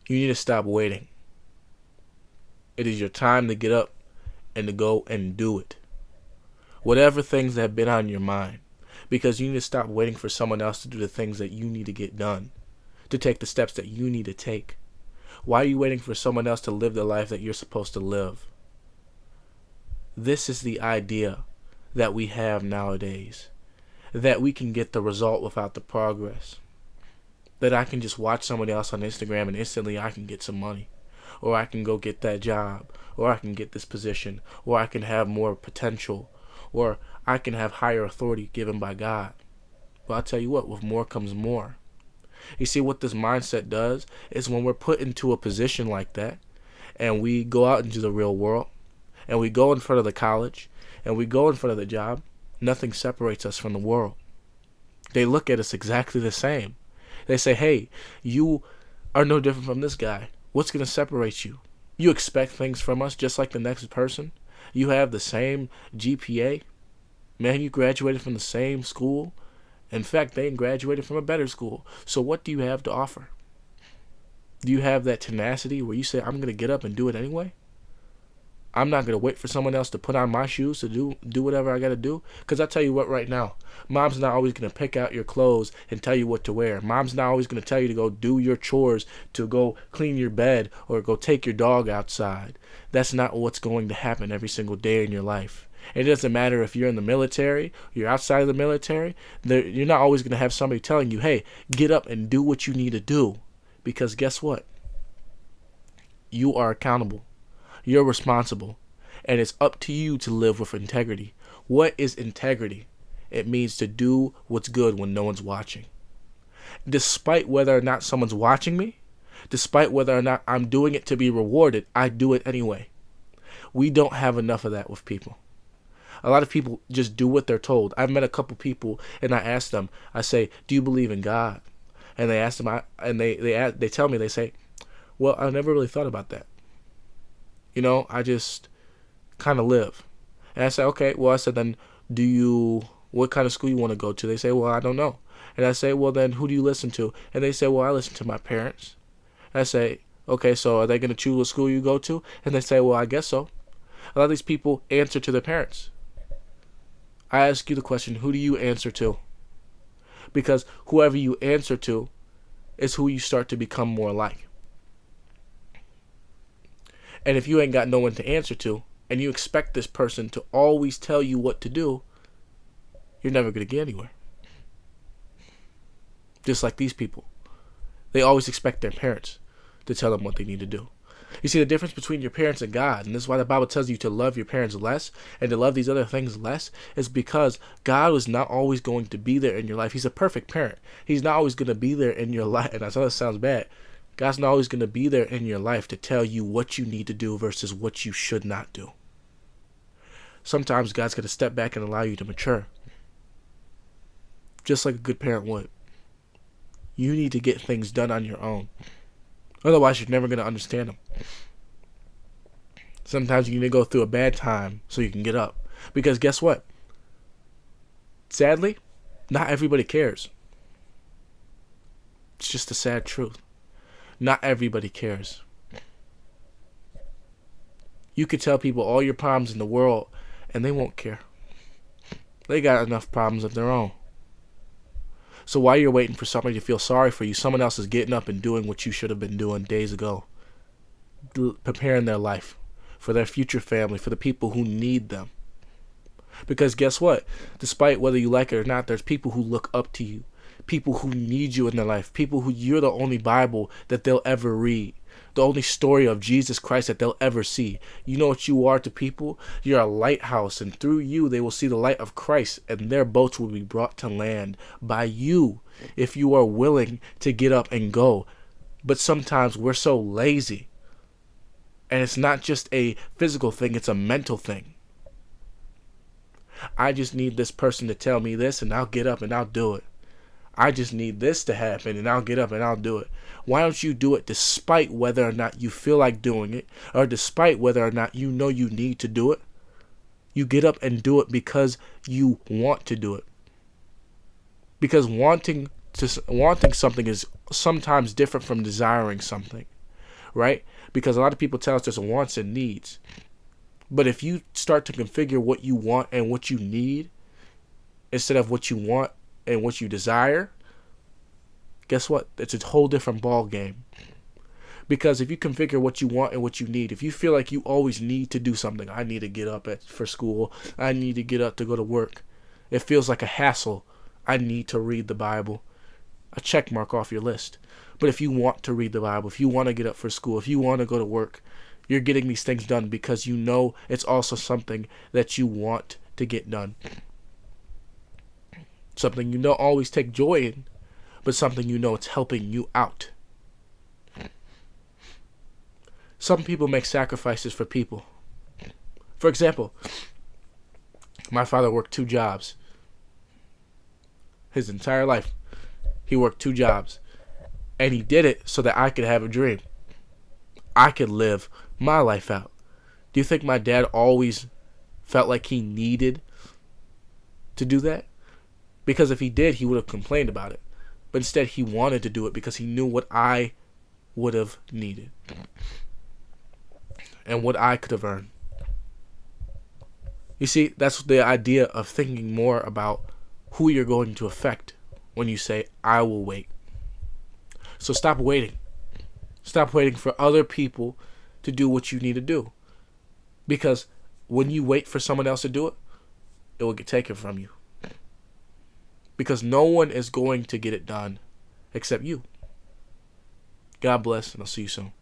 You need to stop waiting. It is your time to get up and to go and do it. Whatever things that have been on your mind. Because you need to stop waiting for someone else to do the things that you need to get done. To take the steps that you need to take. Why are you waiting for someone else to live the life that you're supposed to live? This is the idea that we have nowadays. That we can get the result without the progress. That I can just watch somebody else on Instagram and instantly I can get some money. Or I can go get that job. Or I can get this position. Or I can have more potential. Or I can have higher authority given by God. But I'll tell you what, with more comes more. You see what this mindset does is when we're put into a position like that and we go out into the real world and we go in front of the college and we go in front of the job, nothing separates us from the world. They look at us exactly the same. They say, hey, you are no different from this guy. What's going to separate you? You expect things from us just like the next person. You have the same GPA. Man, you graduated from the same school. In fact, they graduated from a better school. So what do you have to offer? Do you have that tenacity where you say, I'm going to get up and do it anyway? I'm not going to wait for someone else to put on my shoes to do whatever I got to do. Because I tell you what right now, mom's not always going to pick out your clothes and tell you what to wear. Mom's not always going to tell you to go do your chores, to go clean your bed, or go take your dog outside. That's not what's going to happen every single day in your life. It doesn't matter if you're in the military, you're outside of the military. You're not always going to have somebody telling you, hey, get up and do what you need to do. Because guess what? You are accountable. You're responsible. And it's up to you to live with integrity. What is integrity? It means to do what's good when no one's watching. Despite whether or not someone's watching me, despite whether or not I'm doing it to be rewarded, I do it anyway. We don't have enough of that with people. A lot of people just do what they're told. I've met a couple people and I ask them, I say, do you believe in God? And they ask them, they tell me, they say, well, I never really thought about that. I just kind of live. And I say, okay, well, I said, then what kind of school you want to go to? They say, well, I don't know. And I say, well, then who do you listen to? And they say, well, I listen to my parents. And I say, okay, so are they going to choose what school you go to? And they say, well, I guess so. A lot of these people answer to their parents. I ask you the question, who do you answer to? Because whoever you answer to is who you start to become more like. And if you ain't got no one to answer to, and you expect this person to always tell you what to do, you're never going to get anywhere. Just like these people. They always expect their parents to tell them what they need to do. You see the difference between your parents and God, and this is why the Bible tells you to love your parents less and to love these other things less, is because God was not always going to be there in your life. He's a perfect parent. He's not always going to be there in your life, and I know that sounds bad. God's not always going to be there in your life to tell you what you need to do versus what you should not do. Sometimes God's going to step back and allow you to mature. Just like a good parent would. You need to get things done on your own. Otherwise, you're never going to understand them. Sometimes you need to go through a bad time so you can get up. Because guess what? Sadly, not everybody cares. It's just a sad truth. Not everybody cares. You could tell people all your problems in the world and they won't care. They got enough problems of their own. So while you're waiting for somebody to feel sorry for you, someone else is getting up and doing what you should have been doing days ago. Preparing their life for their future family, for the people who need them. Because guess what? Despite whether you like it or not, there's people who look up to you. People who need you in their life. People who you're the only Bible that they'll ever read. The only story of Jesus Christ that they'll ever see. You know what you are to people? You're a lighthouse, and through you they will see the light of Christ, and their boats will be brought to land by you if you are willing to get up and go. But sometimes we're so lazy. And it's not just a physical thing, it's a mental thing. I just need this person to tell me this and I'll get up and I'll do it. I just need this to happen and I'll get up and I'll do it. Why don't you do it despite whether or not you feel like doing it, or despite whether or not you know you need to do it? You get up and do it because you want to do it. Because wanting something is sometimes different from desiring something. right? Because a lot of people tell us there's wants and needs. But if you start to configure what you want and what you need instead of what you want and what you desire, guess what? It's a whole different ball game. Because if you configure what you want and what you need, if you feel like you always need to do something, I need to get up for school, I need to get up to go to work, it feels like a hassle. I need to read the Bible. A check mark off your list. But if you want to read the Bible, if you want to get up for school, if you want to go to work, you're getting these things done because you know it's also something that you want to get done. Something you don't always take joy in, but something you know it's helping you out. Some people make sacrifices for people. For example, my father worked 2 jobs. His entire life, he worked 2 jobs. And he did it so that I could have a dream. I could live my life out. Do you think my dad always felt like he needed to do that? Because if he did, he would have complained about it. But instead, he wanted to do it because he knew what I would have needed. And what I could have earned. You see, that's the idea of thinking more about who you're going to affect when you say, I will wait. So stop waiting. Stop waiting for other people to do what you need to do. Because when you wait for someone else to do it, it will get taken from you. Because no one is going to get it done except you. God bless, and I'll see you soon.